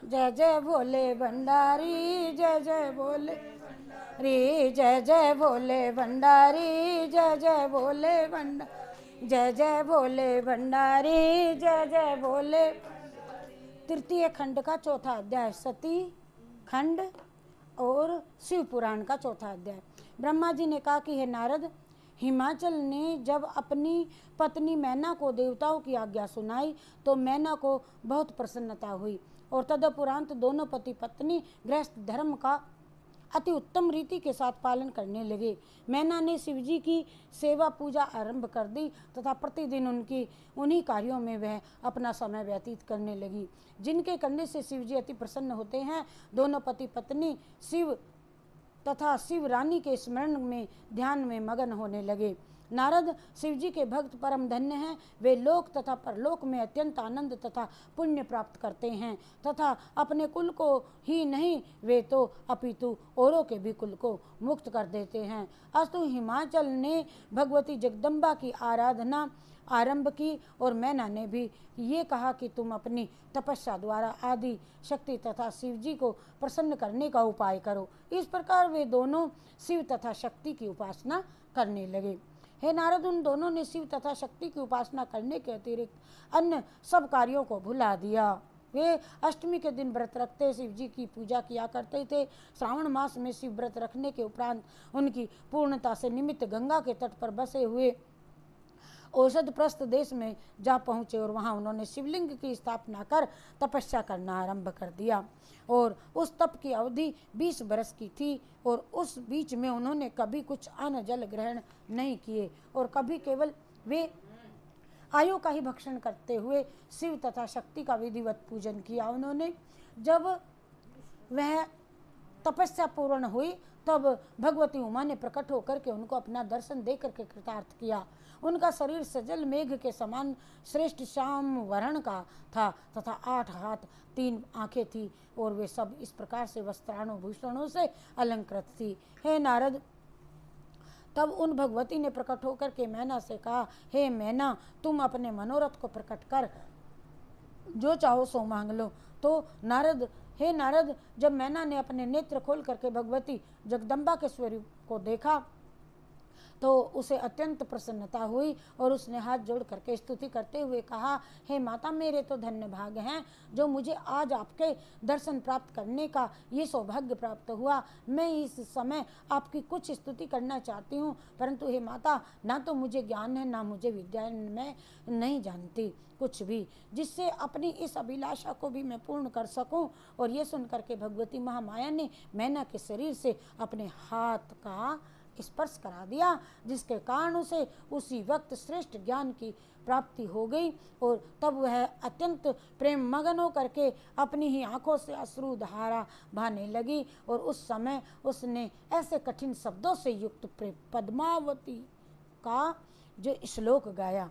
जय जय भोले भंडारी, जय जय भोले री, जय जय भोले भंडारी, जय जय भोले भंडारी, जय जय भोले भंडारी, जय जय भोले। तृतीय खंड का चौथा अध्याय, सती खंड और शिव पुराण का चौथा अध्याय। ब्रह्मा जी ने कहा कि हे नारद, हिमाचल ने जब अपनी पत्नी मैना को देवताओं की आज्ञा सुनाई तो मैना को बहुत प्रसन्नता हुई और तदुपरांत दोनों पति पत्नी गृहस्थ धर्म का अति उत्तम रीति के साथ पालन करने लगे। मैना ने शिवजी की सेवा पूजा आरंभ कर दी तथा प्रतिदिन उन्हीं कार्यों में वह अपना समय व्यतीत करने लगी, जिनके करने से शिवजी अति प्रसन्न होते हैं। दोनों पति पत्नी शिव तथा शिव रानी के स्मरण में ध्यान में मगन होने लगे। नारद, शिवजी के भक्त परम धन्य हैं। वे लोक तथा परलोक में अत्यंत आनंद तथा पुण्य प्राप्त करते हैं तथा अपने कुल को ही नहीं, वे तो अपितु औरों के भी कुल को मुक्त कर देते हैं। अस्तु, हिमाचल ने भगवती जगदम्बा की आराधना आरंभ की और मैना ने भी ये कहा कि तुम अपनी तपस्या द्वारा आदि शक्ति तथा शिव जी को प्रसन्न करने का उपाय करो। इस प्रकार वे दोनों शिव तथा शक्ति की उपासना करने लगे। हे नारद, उन दोनों ने शिव तथा शक्ति की उपासना करने के अतिरिक्त अन्य सब कार्यों को भुला दिया। वे अष्टमी के दिन व्रत रखते शिव जी की पूजा किया करते थे। श्रावण मास में शिव व्रत रखने के उपरांत उनकी पूर्णता से निमित्त गंगा के तट पर बसे हुए औषध प्रस्थ देश में जा पहुँचे और वहाँ उन्होंने शिवलिंग की स्थापना कर तपस्या करना आरंभ कर दिया और उस तप की अवधि 20 बरस की थी और उस बीच में उन्होंने कभी कुछ अन्न जल ग्रहण नहीं किए और कभी केवल वे आयु का ही भक्षण करते हुए शिव तथा शक्ति का विधिवत पूजन किया। उन्होंने जब वह तपस्या पूर्ण हुई तब भगवती उमा ने प्रकट होकर के उनको अपना दर्शन दे करके कृतार्थ किया। उनका शरीर सजल मेघ के समान श्रेष्ठ श्याम वर्ण का था तथा 8 हाथ 3 आंखें थी और वे सब इस प्रकार से वस्त्रानुभूषणों से अलंकृत थी। हे नारद, तब उन भगवती ने प्रकट होकर के मैना से कहा, हे मैना, तुम अपने मनोरथ को प्रकट कर जो चाहो सो मांग लो। तो नारद, हे नारद, जब मैना ने अपने नेत्र खोल करके भगवती जगदम्बा के स्वरूप को देखा तो उसे अत्यंत प्रसन्नता हुई और उसने हाथ जोड़ करके स्तुति करते हुए कहा, हे माता, मेरे तो धन्य भाग हैं जो मुझे आज आपके दर्शन प्राप्त करने का ये सौभाग्य प्राप्त हुआ। मैं इस समय आपकी कुछ स्तुति करना चाहती हूँ, परंतु हे माता, ना तो मुझे ज्ञान है ना मुझे विद्या, मैं नहीं जानती कुछ भी जिससे अपनी इस अभिलाषा को भी मैं पूर्ण कर सकूं। और ये सुन करके भगवती महामाया ने मैना के शरीर से अपने हाथ का स्पर्श करा दिया, जिसके कारण उसे उसी वक्त श्रेष्ठ ज्ञान की प्राप्ति हो गई और तब वह अत्यंत प्रेम मगन होकर के अपनी ही आंखों से अश्रु धारा बहने लगी और उस समय उसने ऐसे कठिन शब्दों से युक्त पद्मावती का जो श्लोक गाया,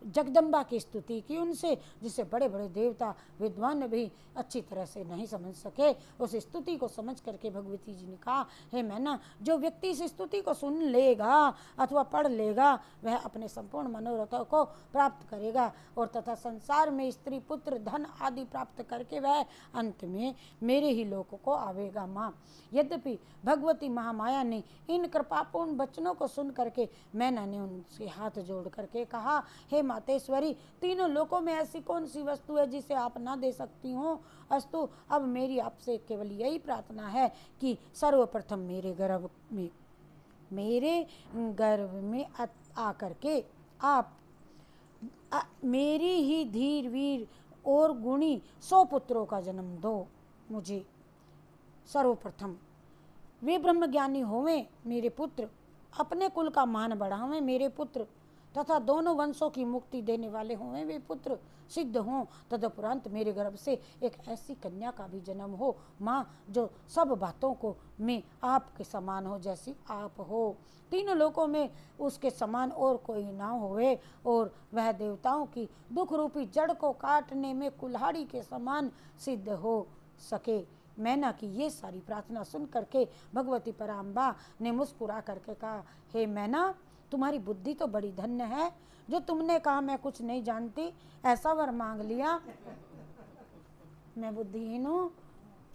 जगदम्बा की स्तुति की उनसे, जिसे बड़े बड़े देवता विद्वान भी अच्छी तरह से नहीं समझ सके। उस स्तुति को समझ करके भगवती जी ने कहा, हे मैना, जो व्यक्ति इस स्तुति को सुन लेगा अथवा पढ़ लेगा वह अपने संपूर्ण मनोरथों को प्राप्त करेगा और तथा संसार में स्त्री पुत्र धन आदि प्राप्त करके वह अंत में मेरे ही लोक को आवेगा। माँ, यद्यपि भगवती महामाया ने इन कृपापूर्ण वचनों को सुन करके मैना ने उनसे हाथ जोड़ करके कहा, हे मातेश्वरी, तीनों लोकों में ऐसी कौन सी वस्तु है जिसे आप ना दे सकती हो? अस्तु, अब मेरी आपसे केवल यही प्रार्थना है कि सर्वप्रथम मेरे गर्भ में आकर के आप मेरी ही धीर वीर और गुणी 100 पुत्रों का जन्म दो मुझे। सर्वप्रथम वे ब्रह्मज्ञानी होवें मेरे पुत्र, अपने कुल का मान बढ़ावें मेरे पुत्र तथा दोनों वंशों की मुक्ति देने वाले हों वे पुत्र सिद्ध हों। तदुपरांत मेरे गर्भ से एक ऐसी कन्या का भी जन्म हो माँ, जो सब बातों को में आपके समान हो जैसी आप हो। तीनों लोकों में उसके समान और कोई ना होवे और वह देवताओं की दुख रूपी जड़ को काटने में कुल्हाड़ी के समान सिद्ध हो सके। मैना की ये सारी प्रार्थना सुन करके भगवती पराम्बा ने मुस्कुरा करके कहा, हे मैना, तुम्हारी बुद्धि तो बड़ी धन्य है जो तुमने कहा मैं कुछ नहीं जानती, ऐसा वर मांग लिया। मैं बुद्धिहीन हूँ,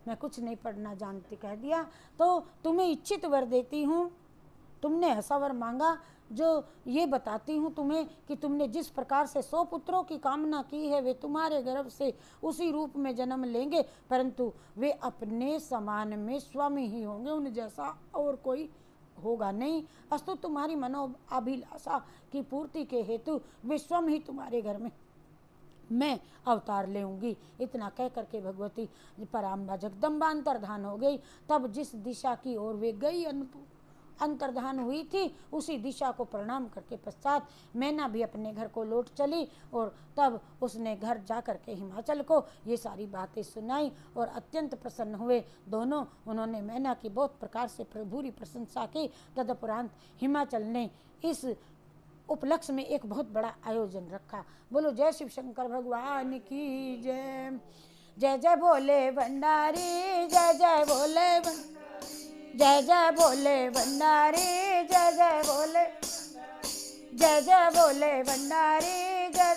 मैं कुछ नहीं पढ़ना जानती कह दिया, तो तुम्हें इच्छित वर देती हूँ। तुमने ऐसा वर मांगा जो ये बताती हूँ तुम्हें कि तुमने जिस प्रकार से 100 पुत्रों की कामना की है वे तुम्हारे गर्भ से उसी रूप में जन्म लेंगे, परंतु वे अपने समान में स्वामी ही होंगे, उन जैसा और कोई होगा नहीं। अस्तु तुम्हारी मनोअभिलाषा की पूर्ति के हेतु वे स्वयं ही तुम्हारे घर में मैं अवतार लेऊंगी। इतना कह करके भगवती पराम्बा जगदम्बा अंतर्धान हो गई। तब जिस दिशा की ओर वे गई अंतर्धान हुई थी उसी दिशा को प्रणाम करके पश्चात मैना भी अपने घर को लौट चली, और तब उसने घर जा करके हिमाचल को ये सारी बातें सुनाई और अत्यंत प्रसन्न हुए दोनों। उन्होंने मैना की बहुत प्रकार से भूरी प्रशंसा की। तदुपरांत हिमाचल ने इस उपलक्ष्य में एक बहुत बड़ा आयोजन रखा। बोलो जय शिव शंकर भगवान की जय। जय जय बोले भंडारी, जय जय बोले जय जय बोले भंडारी, जय जय बोले भंडारी, जय